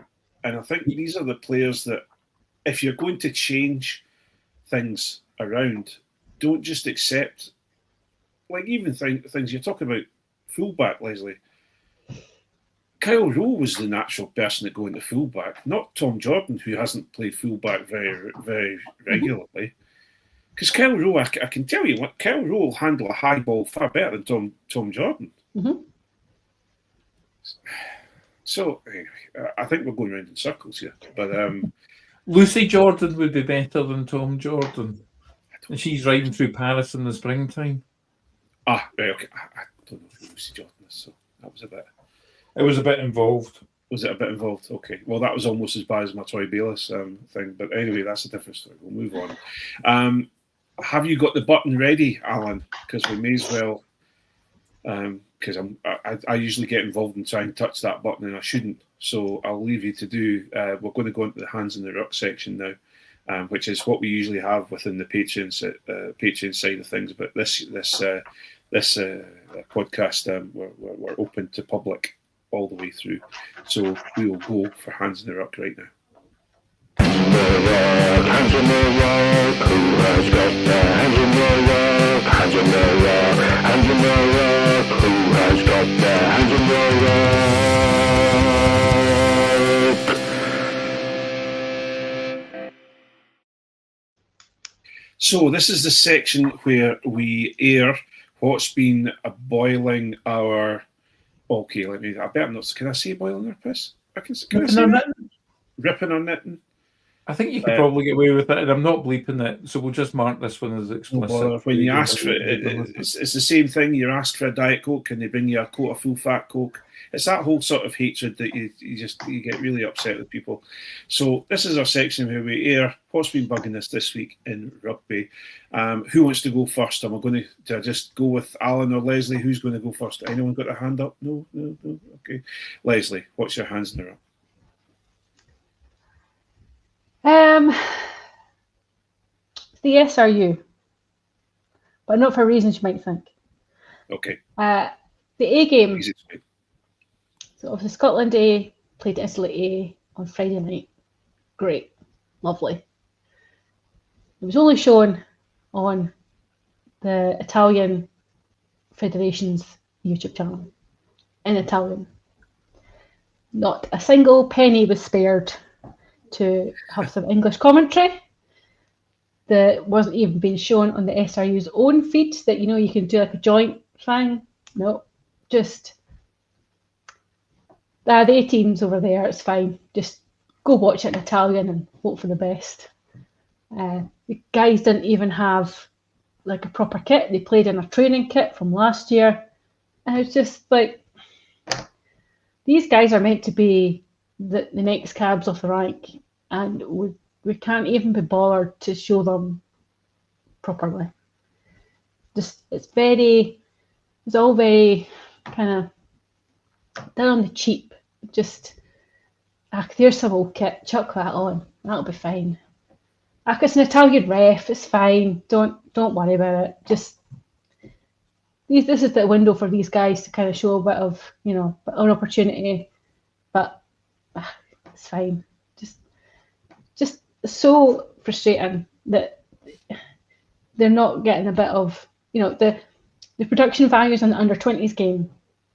And I think these are the players that, if you're going to change things around, don't just accept, like even things you're talking about, fullback, Leslie. Kyle Rowe was the natural person to go into fullback, not Tom Jordan, who hasn't played fullback very, very regularly. Because Kyle Rowe, I can tell you what, Kyle Rowe will handle a high ball far better than Tom Jordan. Mm-hmm. So I think we're going around in circles here. But Lucy Jordan would be better than Tom Jordan. And she's riding through Paris in the springtime. Right, okay. I don't know who Lucy Jordan is, so that was a bit... It was a bit involved. Was it a bit involved? Okay. Well, that was almost as bad as my Troy Bayliss thing. But anyway, that's a different story. We'll move on. Have you got the button ready, Alan? Because we may as well... Because I usually get involved and try and touch that button, and I shouldn't. So I'll leave you to do... we're going to go into the Hands in the Ruck section now, which is what we usually have within the Patreon side of things. But this podcast, we're open to public all the way through. So we will go for Hands in the Ruck right now. Hands in the ruck, who has got their hands in the ruck? Hands in the ruck, hands in the ruck, who has got their hands in the ruck? So this is the section where we air what's been boiling our... Okay, I bet I'm not... Can I say boiling our piss? Can I say ripping our knitting? I think you could probably get away with it, and I'm not bleeping it, so we'll just mark this one as explicit. When you ask for it, it's the same thing. You ask for a Diet Coke, and they bring you a quart of full-fat Coke. It's that whole sort of hatred that you get really upset with people. So this is our section where we air what's been bugging us this week in rugby. Who wants to go first? Am I going to just go with Alan or Leslie? Who's going to go first? Anyone got their hand up? No. Okay, Leslie, what's your hands in the ruck? It's the SRU, but not for reasons you might think. Okay. The A game. So obviously Scotland A played Italy A on Friday night. Great, lovely. It was only shown on the Italian Federation's YouTube channel in Italian. Not a single penny was spared to have some English commentary. That wasn't even being shown on the SRU's own feed, that, you know, you can do like a joint thing. No, just the A teams over there, it's fine. Just go watch it in Italian and hope for the best. The guys didn't even have like a proper kit. They played in a training kit from last year. And it's just like, these guys are meant to be the next cabs off the rank, and would we can't even be bothered to show them properly. Just it's all very kind of done on the cheap. Just there's some old kit, chuck that on, that'll be fine. It's an Italian ref, it's fine. Don't worry about it. Just this is the window for these guys to kind of show a bit of, an opportunity, but it's fine. Just so frustrating that they're not getting a bit of, the production values on the under-20s game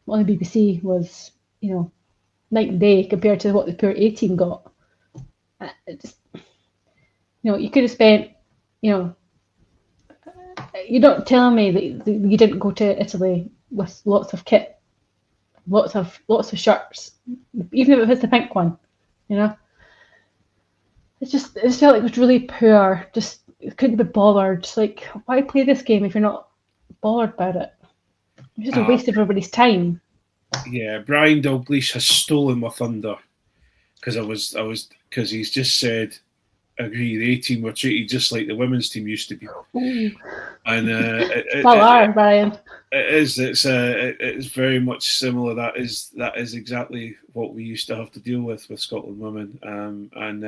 on the BBC was, night and day compared to what the pure A team got. You could have spent, you're not telling me that you didn't go to Italy with lots of kit, lots of shirts, even if it was the pink one, It just felt like it was really poor. Just couldn't be bothered. Like, why play this game if you're not bothered about it? It's just a waste of everybody's time. Yeah, Brian Dalglish has stolen my thunder because because he's just said, agree, the A team were treated just like the women's team used to be. Ooh. And Brian. It is. It's very much similar. That is exactly what we used to have to deal with Scotland women. And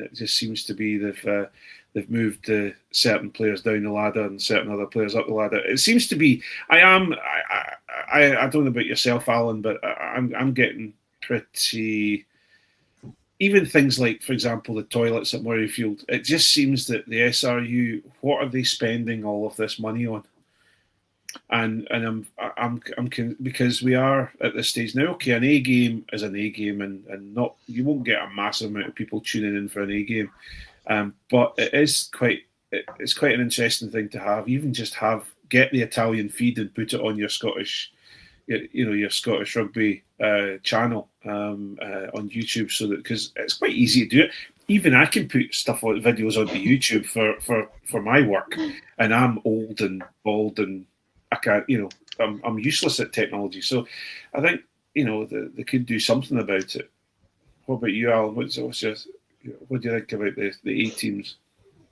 it just seems to be they've moved certain players down the ladder and certain other players up the ladder. It seems to be. I don't know about yourself, Alan, but I'm getting pretty. Even things like, for example, the toilets at Murrayfield, it just seems that the SRU, what are they spending all of this money on? And I'm because we are at this stage now. Okay, an A game is an A game, and not you won't get a massive amount of people tuning in for an A game, but it's quite an interesting thing to have. Even just get the Italian feed and put it on your Scottish. Your Scottish Rugby channel on YouTube, so that because it's quite easy to do it. Even I can put videos onto YouTube for my work, and I'm old and bald and I can't. I'm useless at technology. So I think they could do something about it. What about you, Alan? What do you think about the A teams?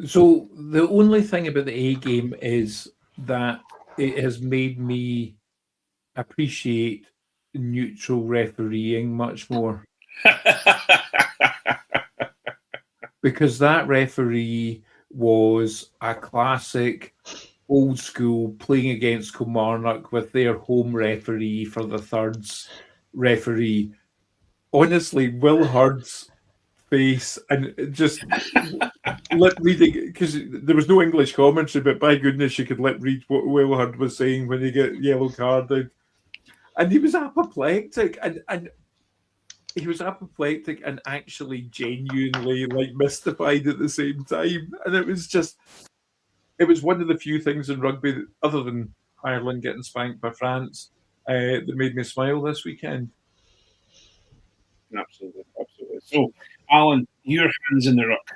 So the only thing about the A game is that it has made me appreciate neutral refereeing much more. Because that referee was a classic old school playing against Kilmarnock with their home referee for the thirds referee. Honestly, Will Hurd's face and just lip reading, because there was no English commentary, but by goodness, you could lip read what Will Hurd was saying when he got yellow carded. And he was apoplectic, and he was apoplectic and actually genuinely mystified at the same time. And it was one of the few things in rugby that, other than Ireland getting spanked by France, that made me smile this weekend. Absolutely. So, Alan, your hands in the ruck.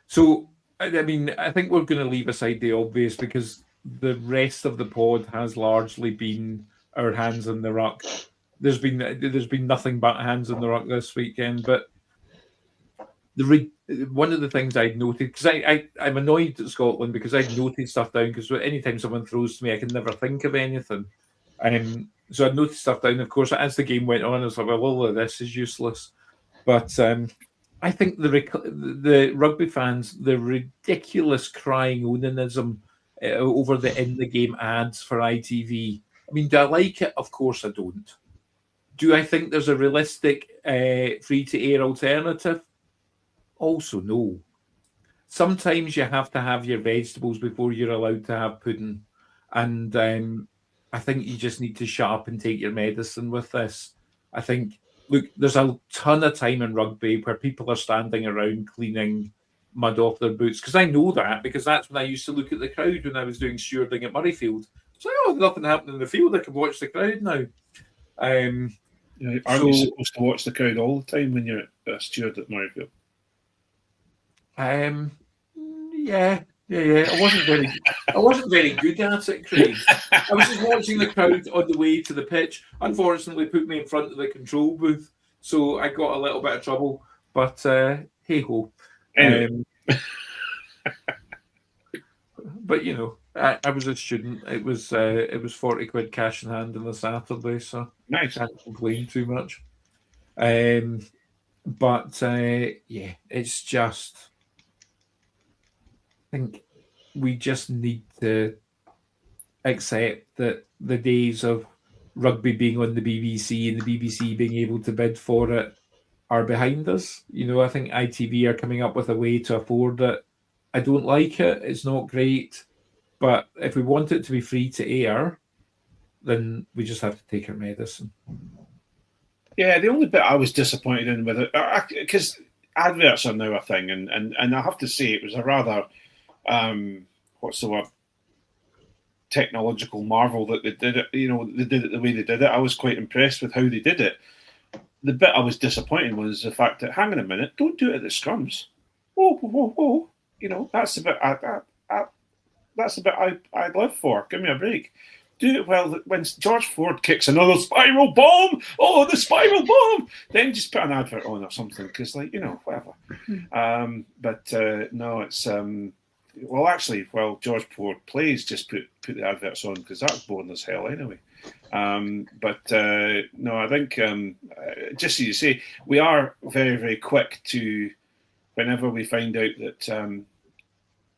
So, I think we're going to leave aside the obvious because the rest of the pod has largely been our hands in the ruck. There's been nothing but hands in the ruck this weekend. But one of the things I'd noted, because I'm annoyed at Scotland because I'd noted stuff down, because anytime someone throws to me, I can never think of anything. So I'd noted stuff down. Of course, as the game went on, I was like, well, all of this is useless. But I think the rugby fans, the ridiculous crying onanism over the in the game ads for ITV. Do I like it? Of course I don't. Do I think there's a realistic free-to-air alternative? Also, no. Sometimes you have to have your vegetables before you're allowed to have pudding. And I think you just need to shut up and take your medicine with this. I think, look, there's a ton of time in rugby where people are standing around cleaning mud off their boots. Because I know that, because that's when I used to look at the crowd when I was doing stewarding at Murrayfield. So, nothing happening in the field. I can watch the crowd now. Aren't you supposed to watch the crowd all the time when you're a steward at Murrayfield? Yeah. I wasn't very good at it, Craig. I was just watching the crowd on the way to the pitch. Unfortunately, put me in front of the control booth, so I got a little bit of trouble. But hey ho. Anyway. But you know, I was a student. It was £40 cash in hand on a Saturday, so Nice. can't complain too much. But yeah, it's just, I think we just need to accept that the days of rugby being on the BBC and the BBC being able to bid for it are behind us. You know, I think ITV are coming up with a way to afford it. I don't like it. It's not great. But if we want it to be free to air, then we just have to take our medicine. Yeah, the only bit I was disappointed in with it, because adverts are now a thing, and I have to say it was a rather, what's the word, technological marvel that they did it. You know, they did it the way they did it. I was quite impressed with how they did it. The bit I was disappointed was the fact that, hang on a minute, don't do it at the scrums. Whoa, whoa, whoa, whoa. You know, that's the bit that's the bit I'd live for. Give me a break. Do it well when George Ford kicks another spiral bomb. Oh, the spiral bomb! Then just put an advert on or something, because, like, you know, whatever. No, it's well, actually, while George Ford plays, just put the adverts on, because that's boring as hell anyway. No, I think just so you say, we are very, very quick to, whenever we find out that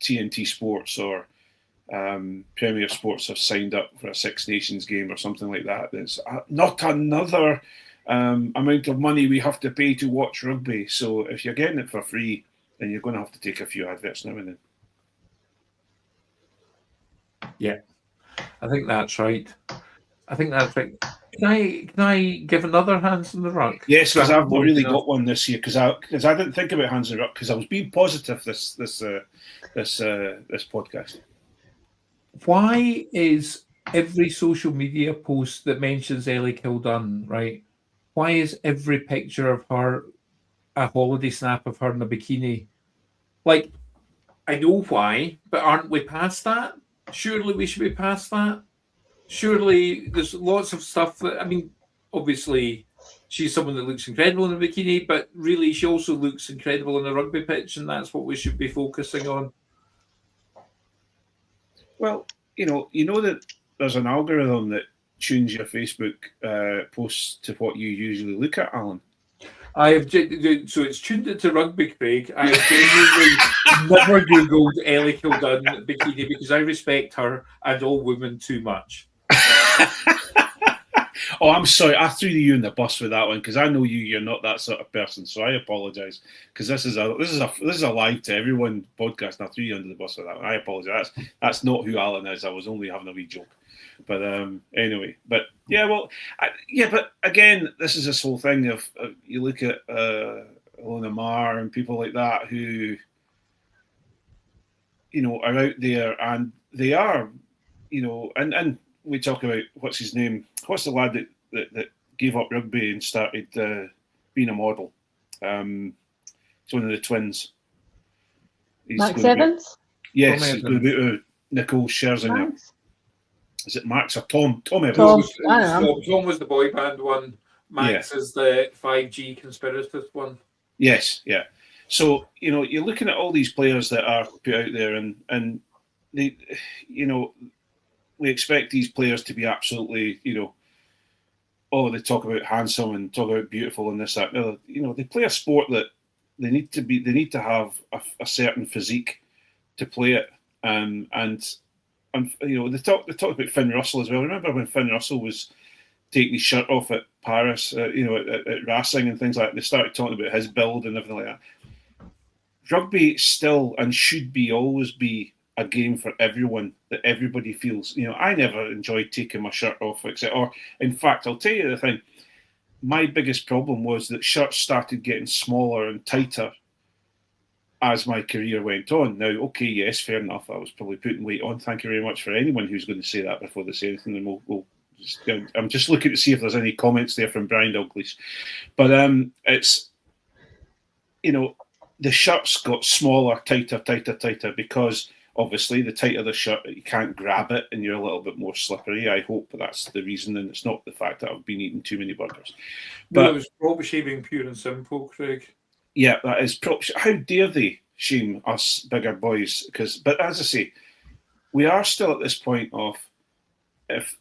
TNT Sports or Premier Sports have signed up for a Six Nations game or something like that, it's not another amount of money we have to pay to watch rugby. So if you're getting it for free, then you're going to have to take a few adverts now and then. Yeah, I think that's right. Can I give another Hands in the Ruck? Yes, because I've really got one this year, because I didn't think about Hands in the Ruck, because I was being positive this podcast. Why is every social media post that mentions Ellie Kildunn, right? Why is every picture of her a holiday snap of her in a bikini? Like, I know why, but aren't we past that? Surely we should be past that. Surely there's lots of stuff that, I mean, obviously she's someone that looks incredible in a bikini, but really she also looks incredible on a rugby pitch, and that's what we should be focusing on. Well, you know that there's an algorithm that tunes your Facebook posts to what you usually look at, Alan. So it's tuned it to rugby, Craig. I have genuinely never Googled Ellie Kildunn bikini, because I respect her and all women too much. Oh, I'm sorry. I threw you in the bus with that one, because I know you're not that sort of person. So I apologise, because this is a live to everyone podcast, and I threw you under the bus with that one. I apologise. That's not who Alan is. I was only having a wee joke. But anyway, but yeah, well, but again, this is this whole thing of you look at Ilona Maher and people like that who, you know, are out there, and they are, you know, and we talk about what's his name, what's the lad that gave up rugby and started being a model. It's one of the twins. Max Evans? Yes, he's going to be to Nicole Scherzinger. Max? Is it Max or Tom? Tom Evans. Tom was the boy band one. Max is the 5G conspiracist one. Yes, yeah. So, you know, you're looking at all these players that are put out there, and they, you know, we expect these players to be absolutely, you know, oh, they talk about handsome and talk about beautiful and this, that, and the other. You know, they play a sport that they need to have a certain physique to play it, and you know, they talked about Finn Russell as well. Remember when Finn Russell was taking his shirt off at Paris, you know, at Racing and things like that? They started talking about his build and everything like that. Rugby still and should always be a game for everyone, that everybody feels. You know, I never enjoyed taking my shirt off, or in fact, I'll tell you the thing. My biggest problem was that shirts started getting smaller and tighter as my career went on. Now, okay, yes, fair enough. I was probably putting weight on. Thank you very much for anyone who's going to say that before they say anything. And we'll just, I'm just looking to see if there's any comments there from Brian Douglas. But it's, you know, the shirts got smaller, tighter, because obviously the tighter the shirt, you can't grab it and you're a little bit more slippery. I hope that's the reason, and it's not the fact that I've been eating too many burgers. But it was probably shaving pure and simple, Craig. Yeah, that is. How dare they shame us bigger boys? But as I say, we are still at this point of, if,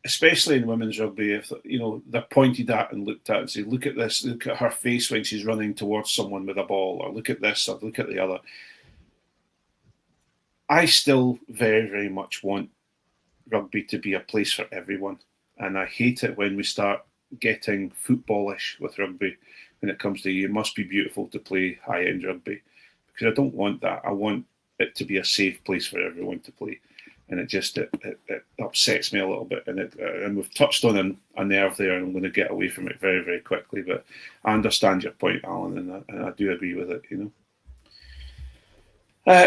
especially in women's rugby, if they're pointed at and looked at and say, look at this, look at her face when she's running towards someone with a ball, or look at this, or look at the other. I still very, very much want rugby to be a place for everyone, and I hate it when we start getting footballish with rugby when it comes to you must be beautiful to play high-end rugby, because I don't want that. I want it to be a safe place for everyone to play, and it upsets me a little bit, and we've touched on a nerve there, and I'm going to get away from it very, very quickly, but I understand your point, Alan, and I do agree with it,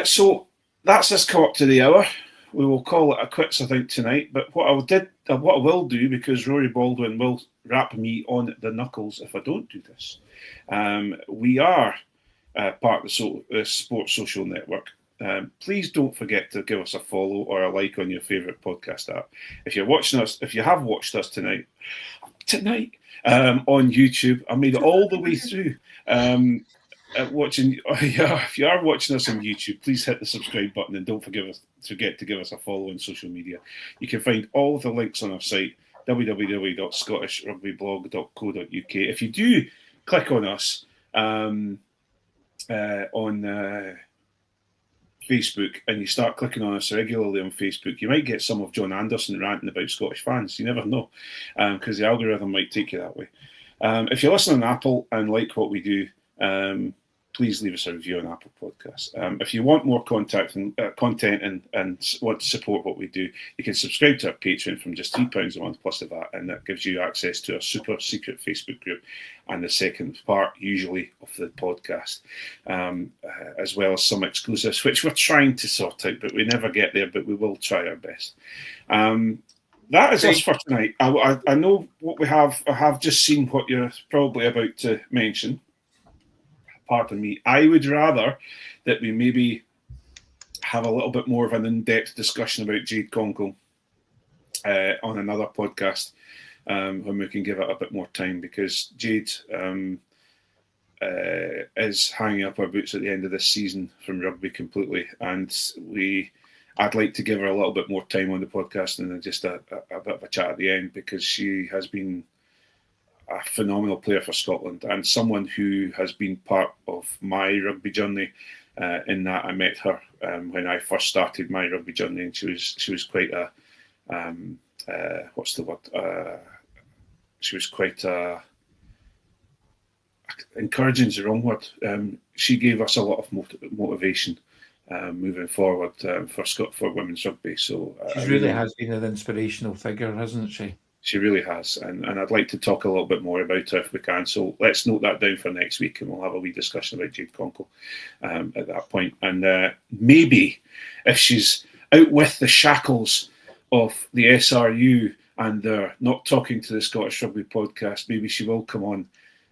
So that's us come up to the hour. We will call it a quits, I think, tonight. But what I will do, because Rory Baldwin will rap me on the knuckles if I don't do this. We are part of the Sports Social Network. Please don't forget to give us a follow or a like on your favourite podcast app. If you have watched us tonight on YouTube, I made it all the way through. If you are watching us on YouTube, please hit the subscribe button and don't forget to give us a follow on social media. You can find all of the links on our site, www.scottishrugbyblog.co.uk. If you do click on us on Facebook, and you start clicking on us regularly on Facebook, you might get some of John Anderson ranting about Scottish fans. You never know, because the algorithm might take you that way. If you listen on Apple and like what we do, please leave us a review on Apple Podcasts. If you want more content and want to support what we do, you can subscribe to our Patreon from just £3 a month plus the VAT, and that gives you access to a super secret Facebook group and the second part, usually, of the podcast, as well as some exclusives, which we're trying to sort out, but we never get there, but we will try our best. That is us for tonight. I know what we have. I have just seen what you're probably about to mention. Pardon me. I would rather that we maybe have a little bit more of an in-depth discussion about Jade Conkle on another podcast when we can give it a bit more time, because Jade is hanging up our boots at the end of this season from rugby completely, and I'd like to give her a little bit more time on the podcast and just a bit of a chat at the end, because she has been a phenomenal player for Scotland and someone who has been part of my rugby journey, in that I met her when I first started my rugby journey, and she was quite a she was quite a encouraging is the wrong word. She gave us a lot of motivation moving forward for women's rugby. So she really has been an inspirational figure, hasn't she? She really has, and I'd like to talk a little bit more about her if we can. So let's note that down for next week, and we'll have a wee discussion about Jade Conkle at that point. And maybe if she's out with the shackles of the SRU and they're not talking to the Scottish Rugby podcast, maybe she will come on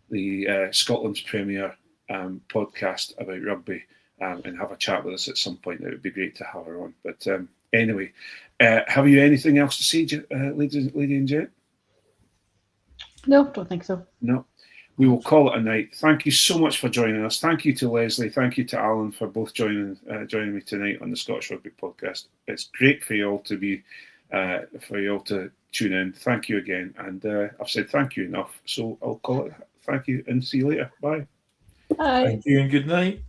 the Scotland's premier podcast about rugby and have a chat with us at some point. It would be great to have her on. But anyway, have you anything else to say, lady and gent? No, don't think so. No. We will call it a night. Thank you so much for joining us. Thank you to Leslie. Thank you to Allan for both joining me tonight on the Scottish Rugby podcast. It's great for you all to tune in. Thank you again. And I've said thank you enough, so I'll call it thank you and see you later. Bye. Bye. Thank you and good night.